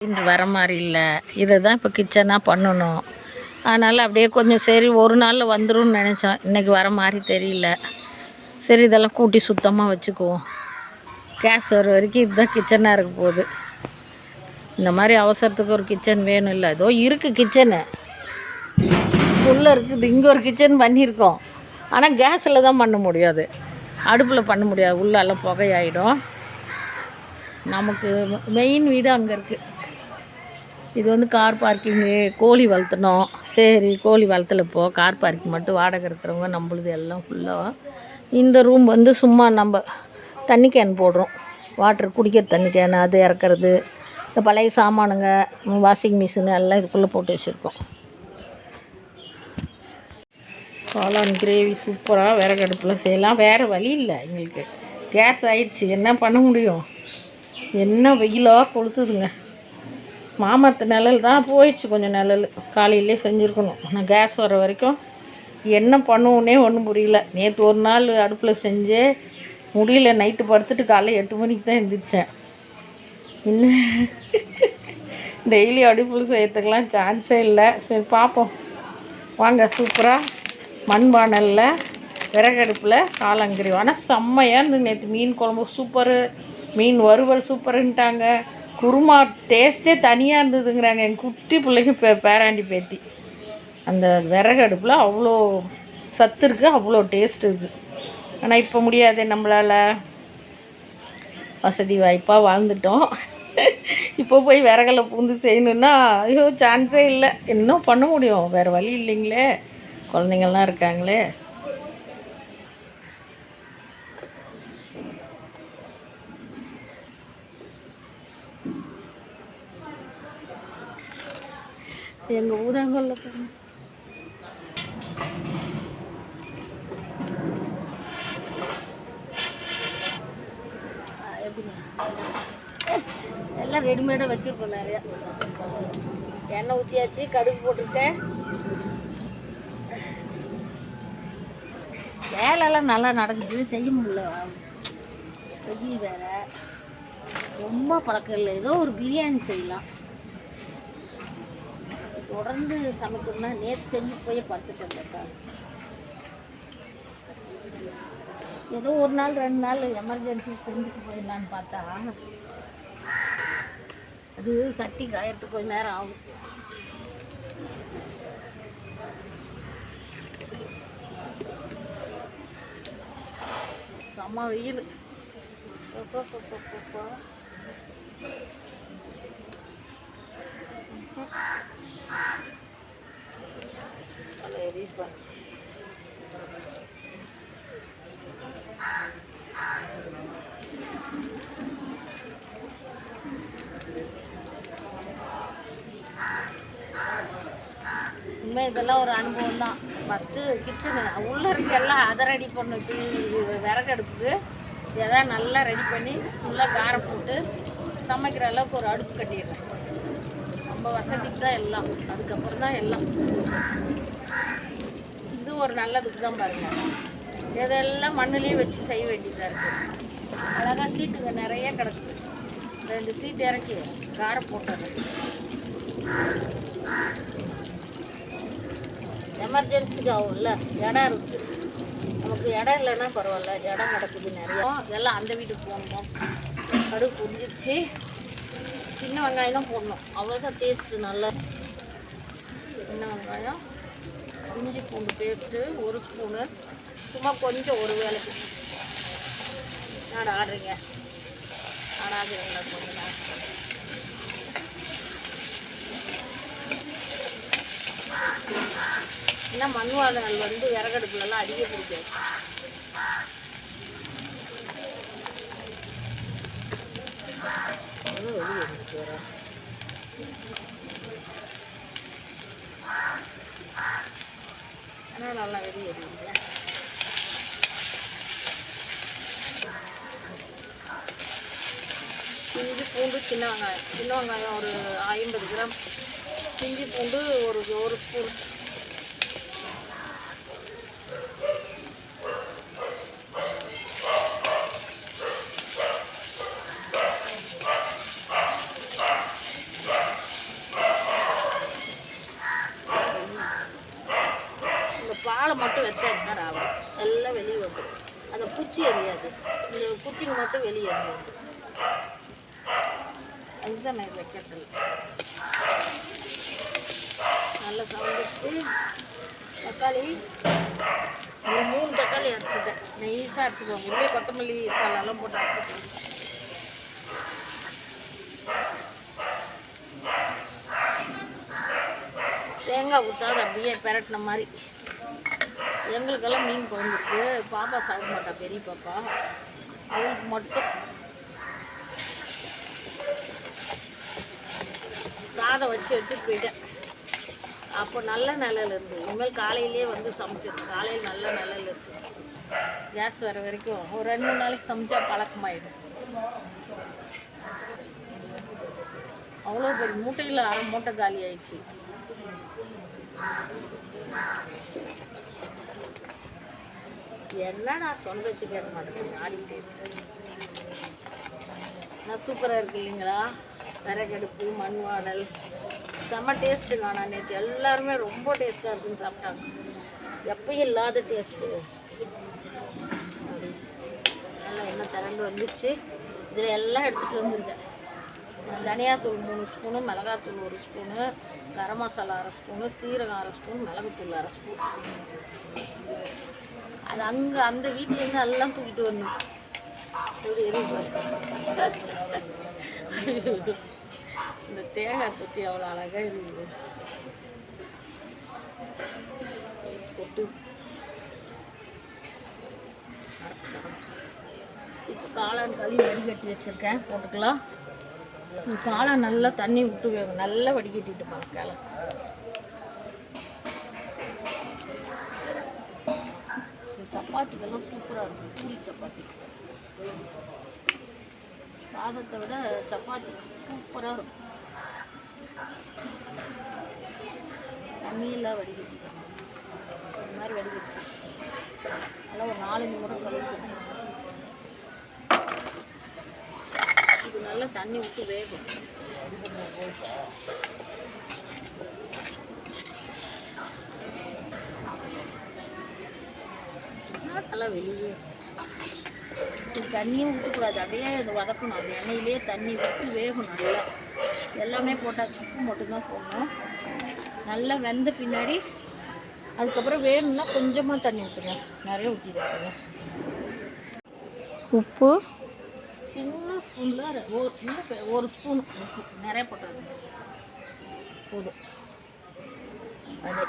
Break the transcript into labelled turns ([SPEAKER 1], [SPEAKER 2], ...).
[SPEAKER 1] இன்று வர மாதிரி இல்லை. இதை தான் இப்போ கிச்சனாக பண்ணணும். அதனால் அப்படியே கொஞ்சம் சரி ஒரு நாளில் வந்துடும் நினச்சோம். இன்றைக்கி வர மாதிரி தெரியல. சரி இதெல்லாம் கூட்டி சுத்தமாக வச்சுக்குவோம். கேஸ் வர வரைக்கும் இதுதான் கிச்சனாக இருக்க போகுது. இந்த மாதிரி அவசரத்துக்கு ஒரு கிச்சன் வேணும் இல்லை? ஏதோ இருக்குது கிச்சனு உள்ளே இருக்குது. இங்கே ஒரு கிச்சன் பண்ணியிருக்கோம். ஆனால் கேஸில் தான் பண்ண முடியாது, அடுப்பில் பண்ண முடியாது. உள்ளெல்லாம் புகையாயிடும். நமக்கு மெயின் வீடு அங்கே இருக்குது. இது வந்து கார் பார்க்கிங்கு. கோழி வளர்த்தணும். சரி கோழி வளர்த்தல இப்போது கார் பார்க்கிங் மட்டும் வாடகை இருக்கிறவங்க நம்மளுது எல்லாம் ஃபுல்லாக. இந்த ரூம் வந்து சும்மா நம்ம தண்ணி கேன் போடுறோம். வாட்ரு குடிக்கிற தண்ணி கேன் அது இறக்குறது. இந்த பழைய சாமானுங்க வாஷிங் மிஷினு எல்லாம் இதுக்குள்ளே போட்டு வச்சுருக்கோம். காளான் கிரேவி சூப்பராக விறகடுப்பில் செய்யலாம். வேறு வழி இல்லை எங்களுக்கு. கேஸ் ஆயிடுச்சு, என்ன பண்ண முடியும்? என்ன வெயிலாக கொளுத்துதுங்க. மாமரத்து நிழல் தான் போயிடுச்சு. கொஞ்சம் நிழல் காலையிலே செஞ்சுருக்கணும். ஆனால் கேஸ் வர வரைக்கும் என்ன பண்ணுவோன்னே ஒன்றும் புரியல. நேற்று ஒரு நாள் அடுப்பில் செஞ்சே முடியல. நைட்டு படுத்துட்டு காலையில் 8 மணிக்கு தான் எழுந்திரிச்சேன். இன்னும் டெய்லி அடுப்பில் செய்யறதுக்கெலாம் சான்ஸே இல்லை. சரி பார்ப்போம் வாங்க. சூப்பராக மண்பானலில் விறகடுப்பில் காளாங்கறி. ஆனால் செம்மையாக இருந்தது. நேற்று மீன் குழம்பு சூப்பரு, மீன் வறுவல் சூப்பருன்ட்டாங்க. குருமா டேஸ்ட்டே தனியாக இருந்ததுங்கிறாங்க எங்கள் குட்டி பிள்ளைங்க. பேராண்டி பேத்தி அந்த விறகடுப்பில் அவ்வளோ சத்து இருக்குது, அவ்வளோ டேஸ்ட் இருக்குது. ஆனால் இப்போ முடியாது, நம்மளால் வசதி வாய்ப்பாக வாழ்ந்துட்டோம். இப்போ போய் விறகலை பூந்து செய்யணுன்னா ஐயோ சான்ஸே இல்லை. என்ன பண்ண முடியும்? வேறு வழி இல்லைங்களே, குழந்தைங்கள்லாம் இருக்காங்களே. எங்கள் ஊதாங்கல்ல எல்லாம் ரெடிமேடாக வச்சுருக்கோம். நிறையா எண்ணெய் ஊற்றியாச்சு, கடுகு போட்டிருக்கேன். வேலைலாம் நல்லா நடக்குது, செய்ய முடியல. வெயில் வேறு ரொம்ப பழக்கம் இல்லை. ஏதோ ஒரு பிரியாணி செய்யலாம். தொடர்ந்து சமைக்கணும்னா நேற்று செஞ்சு போய் படுத்துட்டேன் சார். ஏதோ ஒரு நாள் 2 நாள் எமர்ஜென்சி செஞ்சுட்டு போயிடலான்னு பார்த்தா அது சட்டி காயறதுக்கு கொஞ்சம் நேரம் ஆகும். செம்ம வெயில். உண்மை இதெல்லாம் ஒரு அனுபவம் தான். ஃபஸ்ட்டு கிச்சனு உள்ளே இருக்க எல்லாம் அதை ரெடி பண்ணிட்டு விறகடுப்புக்கு எதாவது நல்லா ரெடி பண்ணி ஃபுல்லாக காரம் போட்டு சமைக்கிற அளவுக்கு ஒரு அடுப்பு கட்டிடுறேன். நம்ம வசதிக்கு தான் எல்லாம், அதுக்கப்புறம் தான் எல்லாம். இது ஒரு நல்லதுக்கு தான் பாருங்கள். இதெல்லாம் மண்ணிலே வச்சு செய்ய வேண்டியதாக இருக்குது. அழகாக சீட்டுங்க நிறைய கிடக்குது. 2 சீட்டு இறக்கி காரம் போட்டுறேன். எமர்ஜென்சிக்கு ஆகும்ல, இடம் இருக்குது. நமக்கு இடம் இல்லைன்னா பரவாயில்ல, இடம் கிடக்குது நிறையா. இதெல்லாம் அந்த வீட்டுக்கு போகணும். கடுகு புரிஞ்சிச்சு. சின்ன வெங்காயம் தான் போடணும், அவ்வளோதான் டேஸ்ட்டு நல்லா. சின்ன வெங்காயம், இஞ்சி பூண்டு பேஸ்ட்டு 1 ஸ்பூனு, சும்மா கொஞ்சம் ஒரு வேலைக்கு. நான் ஆடுறீங்க ஆடாதுங்களா கொஞ்சம். ஏன்னா மண்வாழல் வந்து விறகடுப்புலலாம் அடிக்க பிடிக்காது. ஆனால் நல்லா வெளியேறிங்க. இஞ்சி பூண்டு சின்ன வெங்காயம் ஒரு 50 கிராம். இஞ்சி பூண்டு ஒரு ஸ்பூன். வந்துடும். அந்த குச்சி எரியாது, இந்த குச்சிங்க மட்டும் வெளியே எரியாது. அதுதான் நான் வைக்கிறது. நல்லா சமைச்சு தக்காளி ஒரு 3 தக்காளி அரைச்சிட்டேன். நெய்ஸாக அரைச்சிக்குவோம். உள்ளே கொத்தமல்லி தக்காளெல்லாம் போட்டு அரைச்சிட்டேன். தேங்காய் ஊற்றாது அப்படியே பெரட்டின மாதிரி. எங்களுக்கெல்லாம் மீன் குழம்புக்கு பாப்பா சாப்பிட மாட்டா, பெரிய பாப்பா. அவளுக்கு மட்டும் சாதம் வச்சு எடுத்துட்டு போயிட்டேன். அப்போ நல்ல நிலையில் இருந்தது. இனிமேல் காலையிலே வந்து சமைச்சிடும். காலையில் நல்ல நிலையில் இருக்குது. கேஸ் வர வரைக்கும் ஒரு 2-3 நாளைக்கு சமைச்சா பழக்கமாயிடும். அவ்வளோ பெரிய மூட்டையில் 1/2 மூட்டை காலி ஆயிடுச்சு. என்னடா தொண்டை வச்சு கேட்க மாட்டேங்குது, ஆடிக்கிட்டே. நான் சூப்பராக இருக்கு இல்லைங்களா? விறகடுப்பு, மண் வாடல், செம்ம டேஸ்ட்டு. நான் நேற்று எல்லாருமே ரொம்ப டேஸ்ட்டாக இருக்குன்னு சாப்பிட்டாங்க. எப்பயும் இல்லாத டேஸ்ட்டு. அப்படி நல்லா எண்ணெய் திரண்டு வந்துச்சு. இதில் எல்லாம் எடுத்துகிட்டு வந்துருக்கேன். தனியாத்தூள் 3 ஸ்பூனு, மிளகாத்தூள் 1 ஸ்பூனு, கரம் மசாலா 1/2 ஸ்பூனு, சீரகம் 1/2 ஸ்பூன், மிளகுத்தூள் 1/2 ஸ்பூன். அது அங்கே அந்த வீட்டிலேருந்து எல்லாம் தூக்கிட்டு வரணும். இந்த தேங்காய் தொட்டி அவ்வளோ அழகாக இருக்குது. போட்டு இப்போ காளான் களி வடிகட்டி வச்சுருக்கேன், போட்டுக்கலாம். காளான் நல்லா தண்ணி விட்டு வேகும். நல்லா வடிகட்டிட்டு பாருங்க. சப்பாத்திக்கெல்லாம் சூப்பராக இருக்கும். பூரி சப்பாத்தி சாதத்தை விட சப்பாத்தி சூப்பராக இருக்கும். தண்ணியெல்லாம் வடிகட்டிக்கணும். இந்த மாதிரி வடிகட்டி நல்லா ஒரு 4-5 முறை கழுவி. இது நல்லா தண்ணி விட்டு வேகும். நல்லா வெளியே தண்ணியும் ஊற்றக்கூடாது, அப்படியே அது வதக்கணும். அது எண்ணெயிலே தண்ணி விட்டு வேகும் நல்லா. எல்லாமே போட்டால் உப்பு மட்டும்தான் போடணும். நல்லா வெந்த பின்னாடி அதுக்கப்புறம் வேணும்னா கொஞ்சமாக தண்ணி ஊற்றுங்க, நிறைய ஊற்றிடுங்க. உப்பு சின்ன ஸ்பூனில் ஒரு ஸ்பூன் உப்பு நிறைய போட்டாங்க போதும். அது